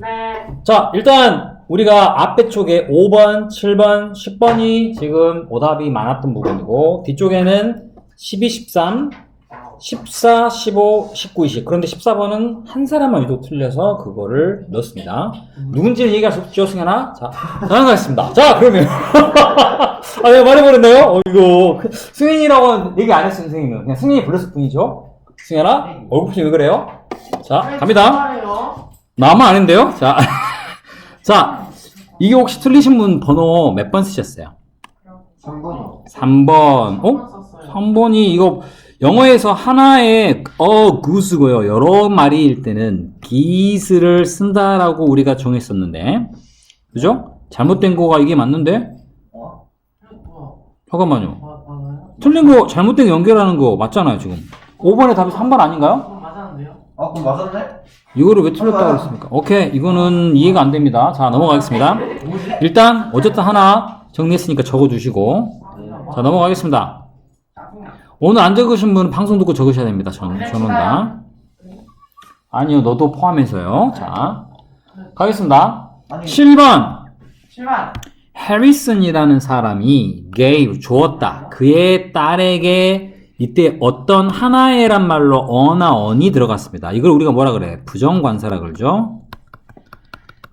네. 자, 일단 우리가 앞에 쪽에 5번, 7번, 10번이 지금 오답이 많았던 부분이고 뒤쪽에는 12, 13, 14, 15, 19, 20. 그런데 14번은 한 사람만 유독 틀려서 그거를 넣었습니다. 누군지는 얘기할 수 없죠, 승현아? 자, 다음 가겠습니다. 자, 그러면. 아, 내가 말해버렸네요? 이거. 승현이라고 얘기 안 했어요, 선생님은. 그냥 승현이 불렀을 뿐이죠. 승현아? 얼굴 표정이 왜 그래요? 자, 갑니다. 나만 아닌데요? 자. 자, 이게 혹시 틀리신 분 번호 몇 번 쓰셨어요? 3번이요. 3번. 어? 3번이 이거 영어에서 하나의 goos고요. 여러 마리일 때는 geese를 쓴다라고 우리가 정했었는데, 그죠? 잘못된 거가 이게 맞는데? 잠깐만요. 틀린 거 잘못된 거 연결하는 거 맞잖아요, 지금. 5번의 답이 3번 아닌가요? 맞았는데요? 아, 그럼 맞았네? 이거를 왜 틀렸다고 그랬습니까? 오케이, 이거는 이해가 안 됩니다. 자, 넘어가겠습니다. 일단 어쨌든 하나 정리했으니까 적어주시고, 자, 넘어가겠습니다. 오늘 안 적으신 분은 방송 듣고 적으셔야 됩니다. 전원다. 아니요, 너도 포함해서요. 자, 가겠습니다. 7번. 7번. 해리슨이라는 사람이 gave, 주었다. 그의 딸에게 이때 어떤 하나의란 말로 어나 언이 들어갔습니다. 이걸 우리가 뭐라 그래? 부정관사라 그러죠.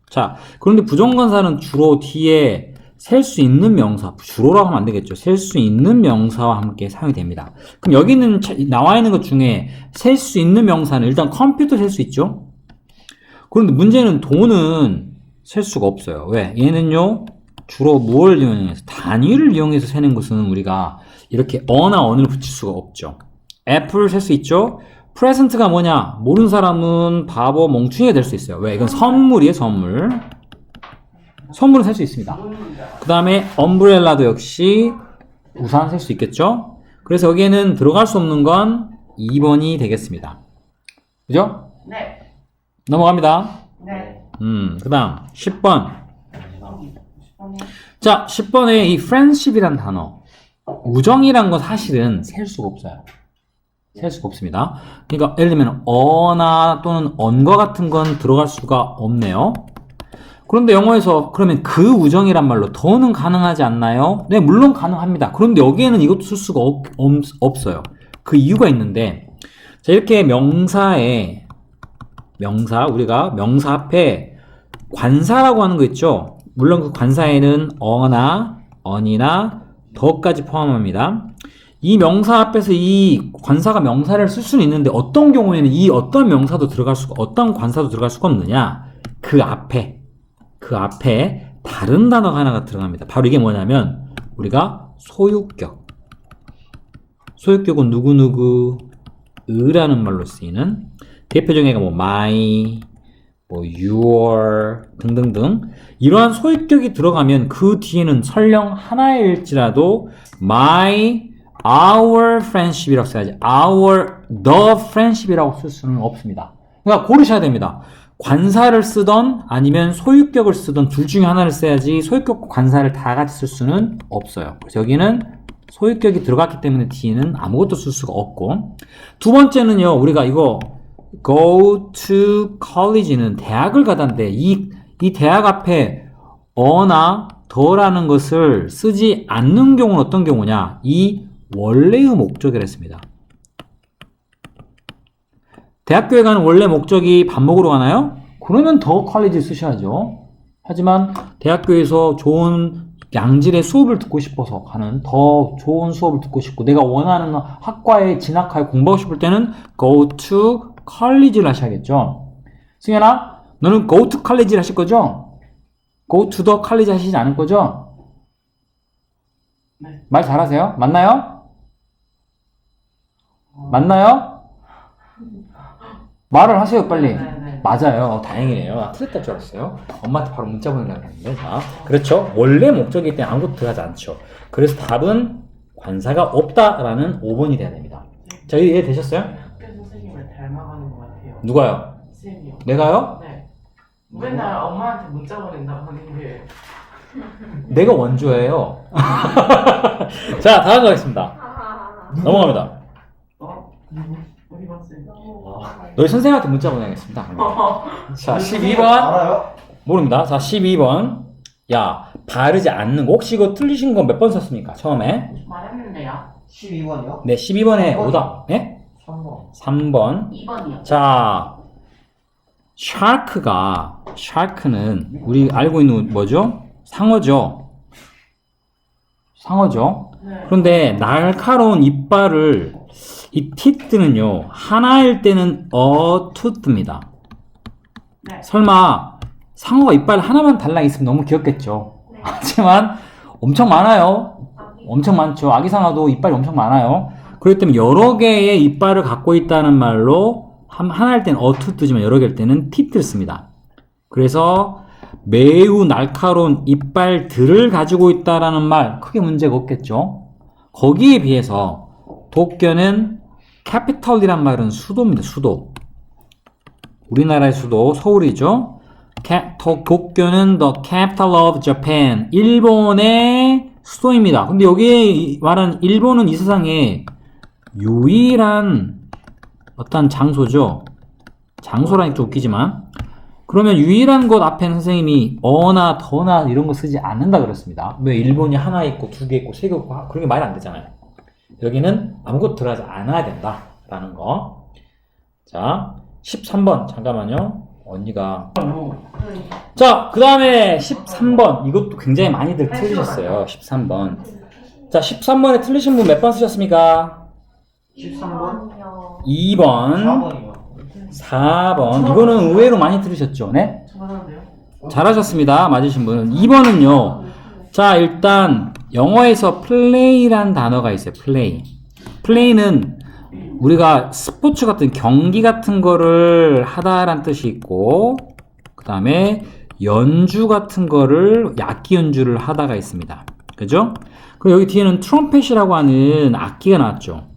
자, 그런데 부정관사는 주로 뒤에 셀 수 있는 명사, 주로라고 하면 안 되겠죠. 셀 수 있는 명사와 함께 사용이 됩니다. 그럼 여기 있는, 나와 있는 것 중에 셀 수 있는 명사는 일단 컴퓨터 셀 수 있죠. 그런데 문제는 돈은 셀 수가 없어요. 왜? 얘는요, 주로 뭘 이용해서, 단위를 이용해서 세는 것은 우리가 이렇게 어나 언을 붙일 수가 없죠. 애플을 셀 수 있죠. 프레젠트가 뭐냐? 모르는 사람은 바보 멍충이가 될 수 있어요. 왜? 이건 선물이에요, 선물. 선물은 살 수 있습니다. 그 다음에 엄브렐라도 역시 우산 살 수 있겠죠? 그래서 여기에는 들어갈 수 없는 건 2번이 되겠습니다. 그죠? 네. 넘어갑니다. 네. 그 다음 10번. 자, 10번에 이 friendship이란 단어, 우정이란 건 사실은 셀 수가 없어요. 셀 수가 없습니다. 그러니까 예를 들면 어나 또는 언과 같은 건 들어갈 수가 없네요. 그런데 영어에서 그러면 그 우정이란 말로 더는 가능하지 않나요? 네, 물론 가능합니다. 그런데 여기에는 이것도 쓸 수가 없어요. 그 이유가 있는데, 자, 이렇게 명사에, 우리가 명사 앞에 관사라고 하는 거 있죠? 물론 그 관사에는 어나, 언이나 더까지 포함합니다. 이 명사 앞에서 이 관사가 명사를 쓸 수는 있는데 어떤 경우에는 이 어떤 명사도 들어갈 수가, 어떤 관사도 들어갈 수가 없느냐? 그 앞에 다른 단어가 하나가 들어갑니다. 바로 이게 뭐냐면 우리가 소유격. 소유격은 누구누구, 으라는 말로 쓰이는 대표적인 애가 뭐 my, 뭐 your 등등등 이러한 소유격이 들어가면 그 뒤에는 설령 하나일지라도 my, our friendship이라고 써야지 our, the friendship이라고 쓸 수는 없습니다. 그러니까 고르셔야 됩니다. 관사를 쓰던 아니면 소유격을 쓰던 둘 중에 하나를 써야지 소유격과 관사를 다 같이 쓸 수는 없어요. 그래서 여기는 소유격이 들어갔기 때문에 뒤에는 아무것도 쓸 수가 없고, 두 번째는요, 우리가 이거 go to college는 대학을 가다인데 이 대학 앞에 어나 더라는 것을 쓰지 않는 경우는 어떤 경우냐? 이 원래의 목적이라 했습니다. 대학교에 가는 원래 목적이 밥 먹으러 가나요? 그러면 더 컬리지 쓰셔야죠. 하지만 대학교에서 좋은 양질의 수업을 듣고 싶어서 가는, 더 좋은 수업을 듣고 싶고 내가 원하는 학과에 진학하여 공부하고 싶을 때는 go to college를 하셔야겠죠. 승현아, 너는 go to college를 하실 거죠? go to the college 하시지 않을 거죠? 네. 말 잘하세요? 맞나요? 맞나요? 말을 하세요, 빨리. 네. 맞아요. 다행이네요. 나 틀렸다 줄 알았어요. 엄마한테 바로 문자 보내려고 했는데. 자, 그렇죠. 원래 목적이기 때문에 아무것도 들어가지 않죠. 그래서 답은 관사가 없다라는 5번이 돼야 됩니다. 자, 이해 되셨어요? 학교 선생님을 닮아가는 것 같아요. 누가요? 쌤이요. 내가요? 네. 맨날 엄마한테 문자 보낸다고 하는데. 내가 원조예요. 자, 다음 가겠습니다. 넘어갑니다. 어? 어디 봤어요? 너희 선생님한테 문자 보내겠습니다. 자, 12번. 알아요? 모릅니다. 자, 12번. 야, 바르지 않는 거. 혹시 이거 틀리신 거 몇 번 썼습니까? 처음에? 말했는데요. 12번이요? 네, 12번에 오답. 네? 3번. 3번. 2번이요. 자, 샤크는 우리 알고 있는 뭐죠? 상어죠. 상어죠. 네. 그런데 날카로운 이빨을 이 티트는요 하나일 때는 투트입니다. 네. 설마 상어가 이빨 하나만 달랑 있으면 너무 귀엽겠죠. 네. 하지만 엄청 많아요. 엄청 많죠. 아기 상어도 이빨이 엄청 많아요. 그렇기 때문에 여러 개의 이빨을 갖고 있다는 말로 하나일 때는 투트지만 여러 개일 때는 티트를 씁니다. 그래서 매우 날카로운 이빨들을 가지고 있다라는 말 크게 문제가 없겠죠. 거기에 비해서 도쿄는 capital이란 말은 수도입니다. 수도. 우리나라의 수도 서울이죠. 도쿄는 the capital of Japan. 일본의 수도입니다. 근데 여기에 말하는 일본은 이 세상에 유일한 어떤 장소죠. 장소라니 좀 웃기지만 그러면 유일한 곳 앞에는 선생님이 어나 더나 이런 거 쓰지 않는다 그랬습니다. 왜 일본이 하나 있고 두 개 있고 세 개 있고 그런 게 말이 안 되잖아요. 여기는 아무것도 들어가지 않아야 된다라는 거. 자, 13번 잠깐만요. 언니가 자, 그 다음에 13번 이것도 굉장히 많이들 틀리셨어요. 13번. 자, 13번에 틀리신 분 몇 번 쓰셨습니까? 13번? 2번 4번이요. 4번 이거는 의외로 많이 들으셨죠? 네? 잘하는데요? 잘하셨습니다. 맞으신 분은 2번은요. 자, 일단 영어에서 플레이란 단어가 있어요. 플레이는 우리가 스포츠 같은 경기 같은 거를 하다란 뜻이 있고 그 다음에 연주 같은 거를 악기 연주를 하다가 있습니다. 그죠? 그리고 여기 뒤에는 트럼펫이라고 하는 악기가 나왔죠.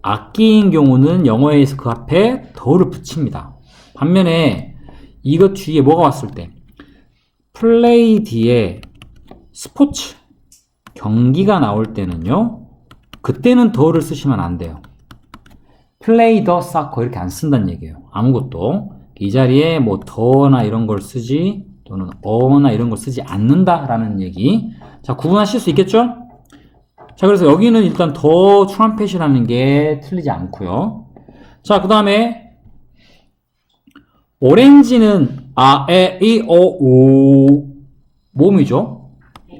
악기인 경우는 영어에서 그 앞에 더를 붙입니다. 반면에 이것 뒤에 뭐가 왔을 때 플레이 뒤에 스포츠 경기가 나올 때는요 그때는 더를 쓰시면 안 돼요. 플레이 더 사커 이렇게 안 쓴다는 얘기예요. 아무것도 이 자리에 뭐 더나 이런 걸 쓰지 또는 어나 이런 걸 쓰지 않는다라는 얘기. 자, 구분하실 수 있겠죠? 자, 그래서 여기는 일단 더 트럼펫이라는 게 틀리지 않고요. 자, 그 다음에 오렌지는 에, 이, 오 모음이죠.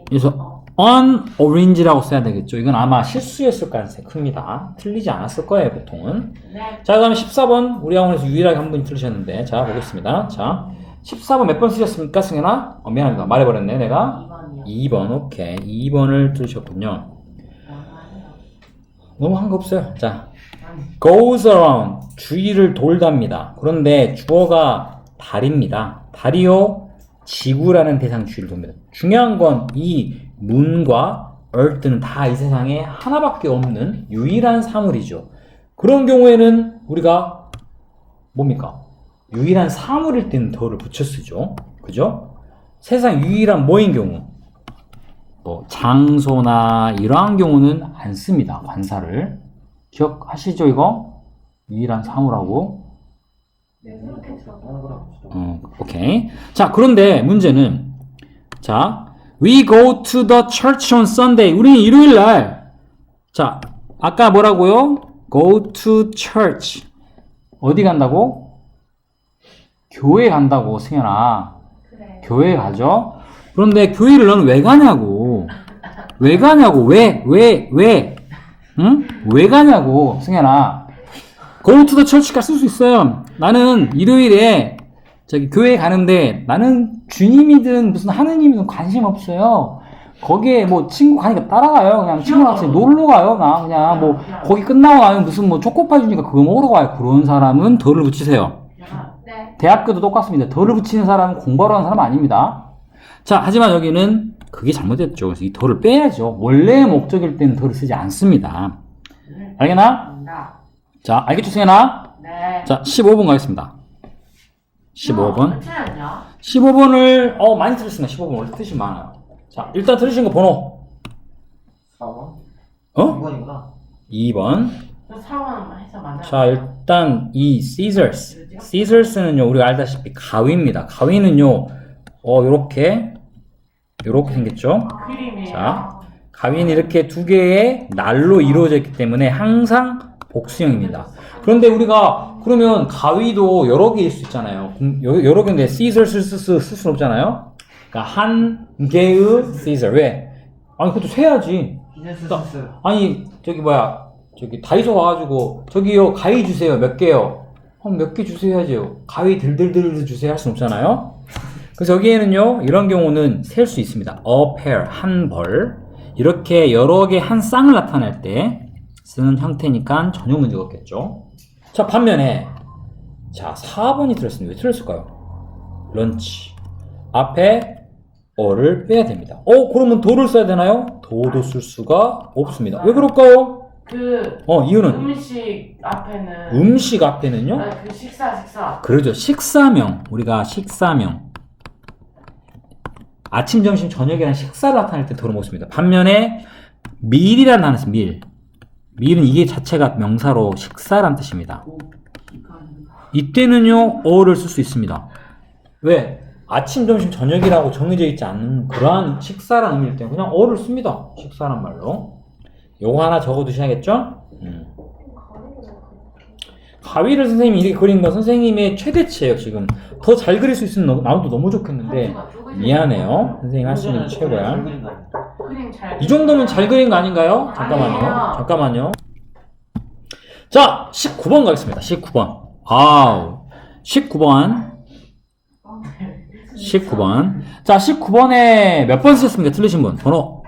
그래서 on orange라고 써야 되겠죠. 이건 아마 실수였을 가능성이 큽니다. 틀리지 않았을 거예요, 보통은. 네. 자, 그 다음에 14번 우리 학원에서 유일하게 한 분이 틀리셨는데 자, 보겠습니다. 자, 14번 몇 번 쓰셨습니까, 승현아? 미안합니다. 말해버렸네, 내가. 2번이요. 2번, 오케이. 2번을 들으셨군요. 너무 한 거 없어요. 자, goes around. 주위를 돌답니다. 그런데 주어가 달입니다. 달이요, 지구라는 대상 주위를 돕니다. 중요한 건 이 문과 earth는 다 이 세상에 하나밖에 없는 유일한 사물이죠. 그런 경우에는 우리가 뭡니까? 유일한 사물일 때는 더를 붙여 쓰죠. 그죠? 세상 유일한 뭐인 경우? 뭐 장소나 이러한 경우는 안 씁니다. 관사를. 기억하시죠, 이거? 유일한 사물하고. 오케이. 자, 그런데 문제는 자, we go to the church on Sunday. 우리는 일요일 날. 자, 아까 뭐라고요? go to church. 어디 간다고? 교회 간다고, 승현아. 그래. 교회 가죠? 그런데 교회를 너는 왜 가냐고. 왜 가냐고. 왜? 응? 왜 가냐고, 승현아. go to the church가 쓸 수 있어요. 나는 일요일에 저기 교회 가는데 나는 주님이든 무슨 하느님이든 관심 없어요. 거기에 뭐 친구 가니까 따라가요. 그냥 친구랑 같이 놀러 가요. 나 그냥 뭐 거기 끝나고 나면 무슨 뭐 초코파이 주니까 그거 먹으러 가요. 그런 사람은 덜을 붙이세요. 네. 대학교도 똑같습니다. 덜을 붙이는 사람은 공부하러 하는 사람 아닙니다. 자, 하지만 여기는 그게 잘못됐죠. 그래서 이 덜을 빼야죠. 원래의 목적일 때는 덜을 쓰지 않습니다. 알겠나? 자, 알겠죠, 승현아? 네. 자, 15번 가겠습니다. 15번. 틀렸냐? 15번을, 많이 들으시네. 15번 원래 뜻이 많아요. 자, 일단 들으신 거 번호. 4번? 어? 2번이구나. 2번. 그 4번은 해서 맞아요. 자, 일단 이 Caesars는요, 우리가 알다시피 가위입니다. 가위는요, 요렇게 생겼죠? 그림이에요. 자, 가위는 이렇게 두 개의 날로 이루어져 있기 때문에 항상 복수형입니다. 그런데 우리가 그러면 가위도 여러 개일 수 있잖아요. 여러 개인데 Caesar 쓸 수는 없잖아요. 그러니까 한 개의 Caesar. 왜? 아니 그것도 세야지. 비즈니스. 아니 저기 다이소 가가지고 저기요 가위 주세요. 몇 개요? 몇 개 주세요 해야죠. 가위 들들들 주세요 할 수는 없잖아요. 그래서 여기에는요 이런 경우는 셀 수 있습니다. A pair 한 벌 이렇게 여러 개 한 쌍을 나타낼 때 쓰는 형태니까 전혀 문제가 없겠죠. 자 반면에 자 4번이 틀렸습니다. 왜 틀렸을까요? 런치 앞에 어를 빼야 됩니다. 그러면 도를 써야 되나요? 도도 쓸 수가 없습니다. 왜 그럴까요? 이유는 음식 앞에는 앞에는요? 그 식사 그러죠. 식사명. 우리가 식사명. 아침, 점심, 저녁이라는 식사를 나타낼 때 도를 못 씁니다. 반면에 밀이라는 단어 있어요. 밀은 이게 자체가 명사로 식사란 뜻입니다. 이때는요 어를 쓸 수 있습니다. 왜? 아침, 점심, 저녁이라고 정해져 있지 않는 그러한 식사라는 의미일 때는 그냥 어를 씁니다. 식사란 말로. 요거 하나 적어두셔야겠죠? 가위를 선생님이 이렇게 그린 건 선생님의 최대치예요. 지금 더 잘 그릴 수 있으면 나도 너무 좋겠는데 미안해요. 선생님 할 수 있는 게 최고야. 이 정도면 잘 그린 거 아닌가요? 잠깐만요. 자 19번 가겠습니다. 19번 19번 자 19번에 몇 번 쓰셨습니까? 틀리신 분 번호.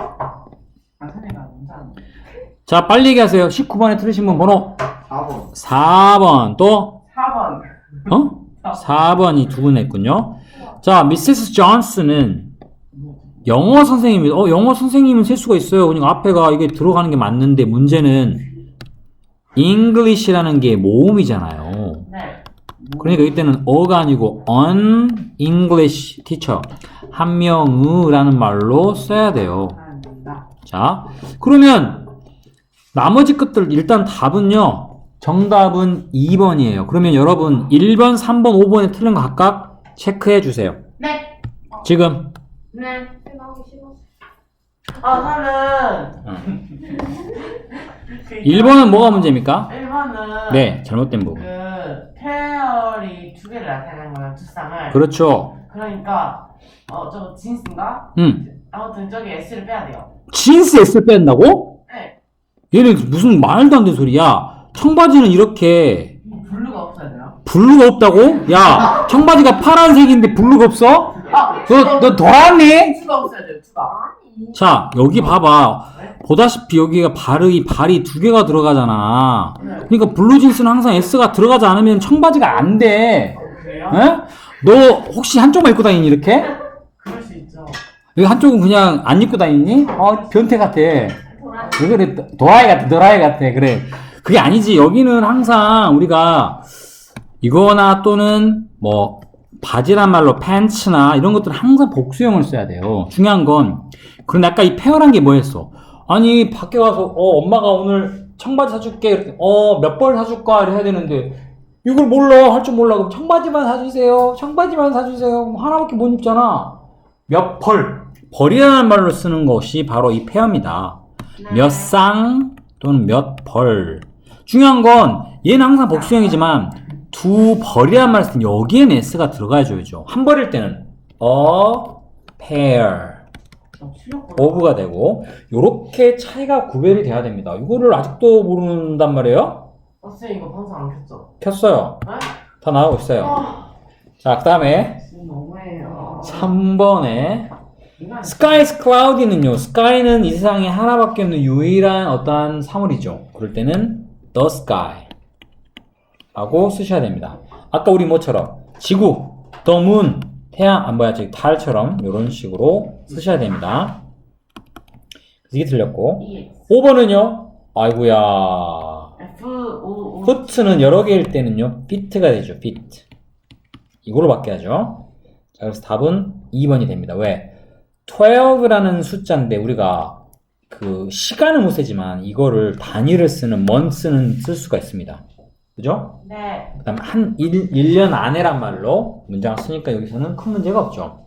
자 빨리 얘기하세요. 19번에 틀리신 분 번호 4번. 4번 또 4번 4번이 두 분 했군요. 자 미세스 존스는 영어 선생님입니다. 영어 선생님은 셀 수가 있어요. 그러니까 앞에가 이게 들어가는 게 맞는데 문제는 English라는 게 모음이잖아요. 네. 그러니까 이때는 어가 아니고 an English teacher 한 명의라는 말로 써야 돼요. 자 그러면 나머지 것들 일단 답은요 정답은 2번이에요. 그러면 여러분 1번, 3번, 5번에 틀린 거 각각 체크해 주세요. 네. 지금 네. 저는 1번은 뭐가 문제입니까? 1번은 네, 잘못된 부분. 페어리 두 개를 나타내는 거예요. 두 쌍을. 그렇죠. 그러니까 저거 진스인가? 아무튼 저기 S를 빼야 돼요. 진스 S를 뺀다고? 네. 얘는 무슨 말도 안 되는 소리야. 청바지는 이렇게 블루가 없어야 돼요. 블루가 없다고? 야, 청바지가 파란색인데 블루가 없어? 너 더하니? 투가 없어야 돼요. 투가. 자, 여기 봐봐. 보다시피 여기가 발이 두 개가 들어가잖아. 그러니까 블루 진스는 항상 S가 들어가지 않으면 청바지가 안 돼. 그래요? 에? 너 혹시 한쪽만 입고 다니니 이렇게? 그럴 수 있죠. 여기 한쪽은 그냥 안 입고 다니니? 변태 같아. 왜 그래? 도라이 같아. 그래. 그게 아니지. 여기는 항상 우리가 이거나 또는 뭐 바지란 말로 팬츠나 이런 것들은 항상 복수형을 써야 돼요. 중요한 건 그런데 아까 이 페어란 게 뭐였어? 아니 밖에 가서 엄마가 오늘 청바지 사줄게 이렇게 몇 벌 사줄까 이렇게 해야 되는데 이걸 몰라 할 줄 몰라 그럼 청바지만 사주세요 그럼 하나밖에 못 입잖아. 몇 벌이라는 말로 쓰는 것이 바로 이 페어입니다. 몇 쌍 또는 몇 벌. 중요한 건 얘는 항상 복수형이지만 두 벌이란 말을 쓸 때 여기에는 S가 들어가줘야죠. 한 벌일 때는 a pair of가 되고 요렇게 차이가 구별이 돼야 됩니다. 이거를 아직도 모른단 말이에요? 선생님 이거 방송 안 켰죠? 켰어요. 네? 다 나오고 있어요. 자, 그 다음에 너무해요. 3번에 sky is cloudy는요. sky는 이 세상에 하나밖에 없는 유일한 어떠한 사물이죠. 그럴 때는 the sky 라고 쓰셔야 됩니다. 아까 우리 뭐처럼 지구, the moon, 태양, 달처럼 이런 식으로 쓰셔야 됩니다. 이게 틀렸고 5번은요. 아이고야 foot는 여러 개일 때는요. fit가 되죠. fit 이걸로 바뀌어야죠. 자, 그래서 답은 2번이 됩니다. 왜? 12라는 숫자인데 우리가 그 시간은 못 세지만 이거를 단위를 쓰는 months는 쓸 수가 있습니다. 그죠? 네. 그 다음 한 1년 안에란 말로 문장을 쓰니까 여기서는 큰 문제가 없죠.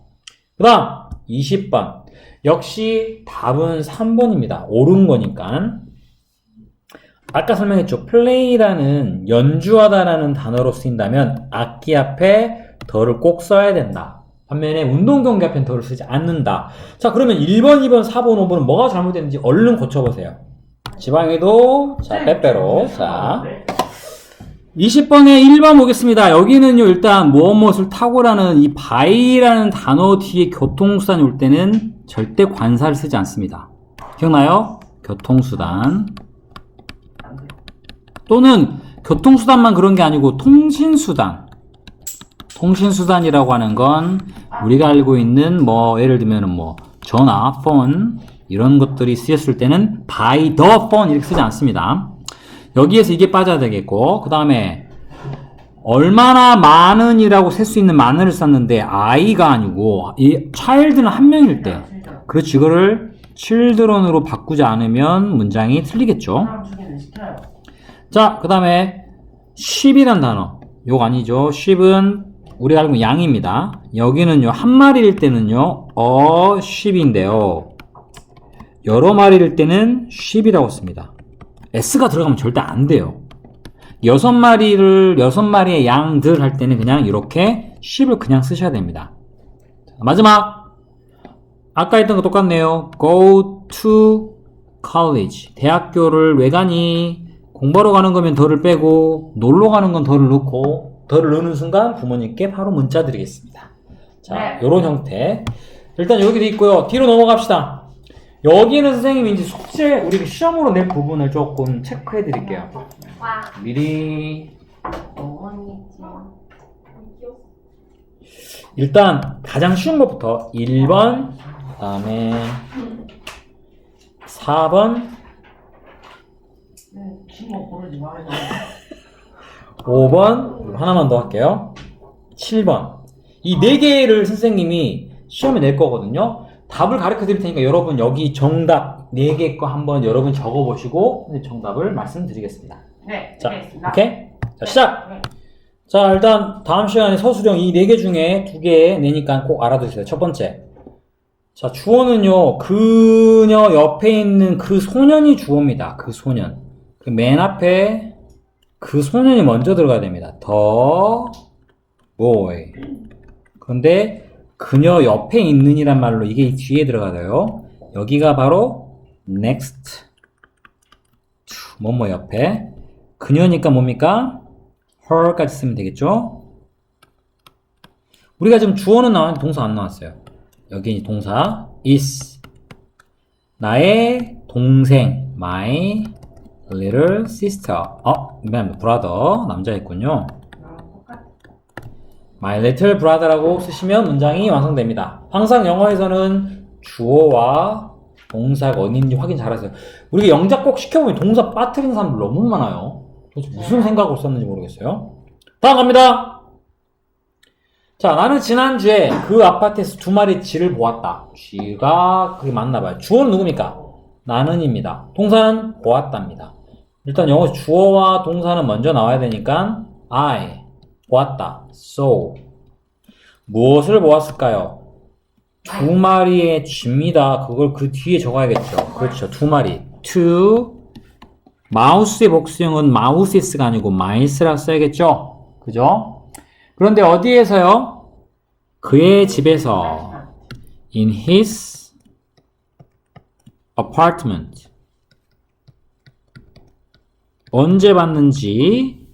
그 다음 20번 역시 답은 3번입니다. 옳은 거니까. 아까 설명했죠. play라는 연주하다라는 단어로 쓰인다면 악기 앞에 더를 꼭 써야 된다. 반면에 운동 경기 앞엔 더를 쓰지 않는다. 자, 그러면 1번, 2번, 4번, 5번은 뭐가 잘못됐는지 얼른 고쳐보세요. 지방에도 자 빼빼로. 자 20번에 1번 보겠습니다. 여기는요 일단 무엇을 타고라는 이 by라는 단어 뒤에 교통수단이 올 때는 절대 관사를 쓰지 않습니다. 기억나요? 교통수단 또는 교통수단만 그런 게 아니고 통신수단. 통신수단이라고 하는 건 우리가 알고 있는 뭐 예를 들면 뭐 전화, 폰 이런 것들이 쓰였을 때는 by the phone 이렇게 쓰지 않습니다. 여기에서 이게 빠져야 되겠고 그 다음에 얼마나 많은이라고 셀 수 있는 많은을 썼는데 I가 아니고 이 child는 한 명일 때 그렇지 이거를 children으로 바꾸지 않으면 문장이 틀리겠죠. 사람 주기는 시켜요. 자, 그 다음에 sheep이란 단어 요거 아니죠. sheep은 우리가 알고 있는 양입니다. 여기는요 한 마리일 때는요 a sheep인데요 여러 마리일 때는 sheep이라고 씁니다. S가 들어가면 절대 안 돼요. 6마리의 양들 할 때는 그냥 이렇게 sheep을 그냥 쓰셔야 됩니다. 마지막 아까 했던 거 똑같네요. go to college 대학교를 왜 가니? 공부하러 가는 거면 더를 빼고 놀러 가는 건 더를 넣고 더를 넣는 순간 부모님께 바로 문자 드리겠습니다. 자, 네. 요런 형태. 일단 여기도 있고요. 뒤로 넘어갑시다. 여기는 선생님이 이제 숙제 우리 시험으로 낼 부분을 조금 체크해 드릴게요. 와. 미리 어머니지. 일단 가장 쉬운 것부터 1번 그 다음에 4번 네, 친구 고르지 말아요. 5번 하나만 더 할게요. 7번 이 4개를 선생님이 시험에 낼 거거든요. 답을 가르쳐 드릴 테니까 여러분 여기 정답 4개 거 한번 여러분 적어 보시고 정답을 말씀드리겠습니다. 네, 자, 알겠습니다. 오케이? 자, 시작! 네. 자, 일단 다음 시간에 서술형 이 4개 중에 2개 내니까 꼭 알아두세요. 첫 번째. 자, 주어는요, 그녀 옆에 있는 그 소년이 주어입니다. 그 소년. 그 맨 앞에 그 소년이 먼저 들어가야 됩니다. The boy. 그런데 그녀 옆에 있는이란 말로 이게 뒤에 들어가요. 여기가 바로 next to 뭐뭐 옆에. 그녀니까 뭡니까? her까지 쓰면 되겠죠? 우리가 지금 주어는 나왔는데 동사 안 나왔어요. 여기 동사 is 나의 동생 my little sister brother 남자였군요. my little brother라고 쓰시면 문장이 완성됩니다. 항상 영어에서는 주어와 동사가 어딘지 확인 잘하세요. 우리가 영작 꼭 시켜보면 동사 빠뜨리는 사람들 너무 많아요. 도대체 무슨 생각으로 썼는지 모르겠어요. 다음 갑니다. 자, 나는 지난주에 그 아파트에서 2마리 쥐를 보았다. 쥐가 그게 맞나봐요. 주어는 누굽니까? 나는입니다. 동사는 보았답니다. 일단 영어 주어와 동사는 먼저 나와야 되니까 I 보았다. So 무엇을 보았을까요? 2마리의 쥐입니다. 그걸 그 뒤에 적어야겠죠. 그렇죠. 2마리. 2 마우스의 복수형은 mouse가 아니고 miles라고 써야겠죠? 그죠? 그런데 어디에서요? 그의 집에서 in his apartment 언제 봤는지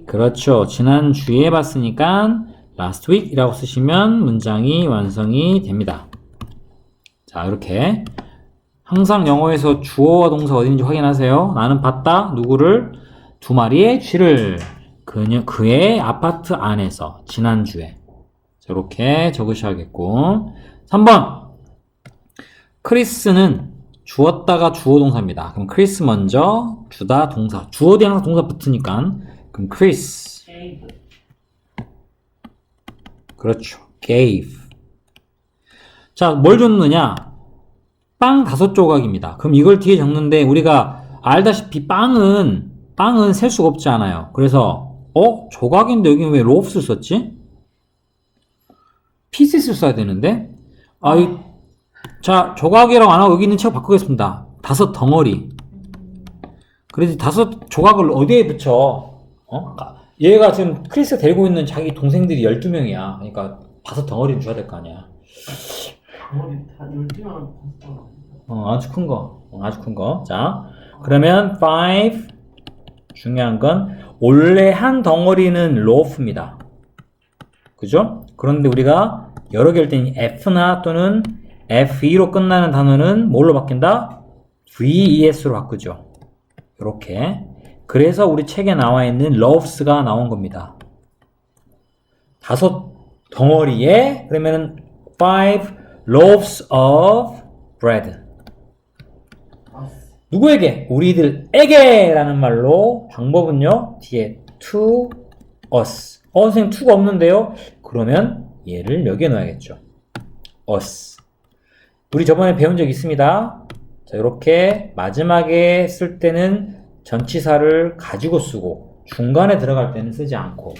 그렇죠. 지난주에 봤으니까 last week 이라고 쓰시면 문장이 완성이 됩니다. 자, 이렇게 항상 영어에서 주어와 동사 어딘지 확인하세요. 나는 봤다. 누구를? 2마리의 쥐를. 그의 아파트 안에서. 지난주에. 자, 이렇게 적으셔야겠고. 3번. 크리스는 주었다가 주어 동사입니다. 그럼 크리스 먼저, 주다 동사. 주어 뒤에 항상 동사 붙으니까. 그럼 크리스. 그렇죠. gave. 자, 뭘 줬느냐? 빵 5조각입니다. 그럼 이걸 뒤에 적는데 우리가 알다시피 빵은 셀 수가 없지 않아요. 그래서 조각인데 여기 왜 로프스 썼지? 피스를 써야 되는데 자, 조각이라고 안 하고 여기 있는 책 바꾸겠습니다. 5덩어리. 그래서 5조각을 어디에 붙여? 얘가 지금 크리스가 데리고 있는 자기 동생들이 12명이야. 그러니까 5덩어리는 줘야 될 거 아니야. 머리 다 12만 아주 큰 거. 아주 큰 거. 자, 그러면 5. 중요한 건 원래 한 덩어리는 loaf입니다. 그죠? 그런데 우리가 여러 개일 때는 F나 또는 FE로 끝나는 단어는 뭘로 바뀐다? VES로 바꾸죠. 이렇게. 그래서 우리 책에 나와 있는 loafs가 나온 겁니다. 5덩어리에 그러면은 5 loaves of bread. 누구에게? 우리들에게 라는 말로 방법은요. 뒤에 to us. 선생님 to가 없는데요. 그러면 얘를 여기에 넣어야겠죠. us. 우리 저번에 배운 적 있습니다. 자, 이렇게 마지막에 쓸 때는 전치사를 가지고 쓰고 중간에 들어갈 때는 쓰지 않고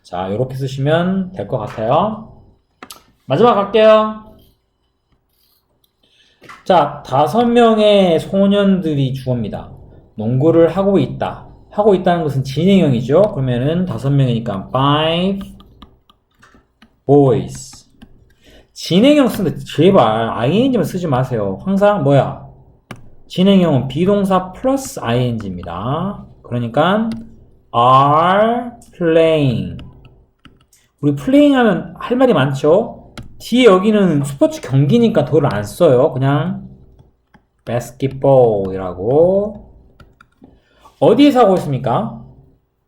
자, 이렇게 쓰시면 될 것 같아요. 마지막 갈게요. 자, 5명의 소년들이 주어입니다. 농구를 하고 있다. 하고 있다는 것은 진행형이죠. 그러면은 5명이니까 5 boys. 진행형 쓰는데 제발 ing만 쓰지 마세요. 항상 뭐야? 진행형은 비동사 플러스 ing입니다. 그러니까 are playing. 우리 playing 하면 할 말이 많죠? 뒤에 여기는 스포츠 경기니까 더를 안 써요. 그냥 basketball이라고. 어디에서 하고 있습니까?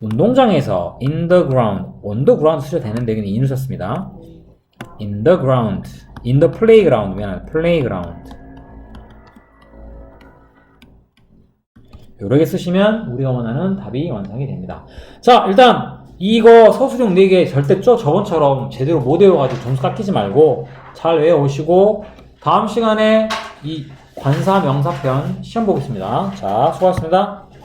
운동장에서 in the ground. on the ground 쓰셔도 되는데 그냥 in을 썼습니다. in the ground. in the playground. 미안해. playground. 이렇게 쓰시면 우리가 원하는 답이 완성이 됩니다. 자, 일단 이거 서술형 4개 절대 저번처럼 제대로 못 외워가지고 점수 깎이지 말고 잘 외워오시고 다음 시간에 이 관사 명사편 시험 보겠습니다. 자, 수고하셨습니다.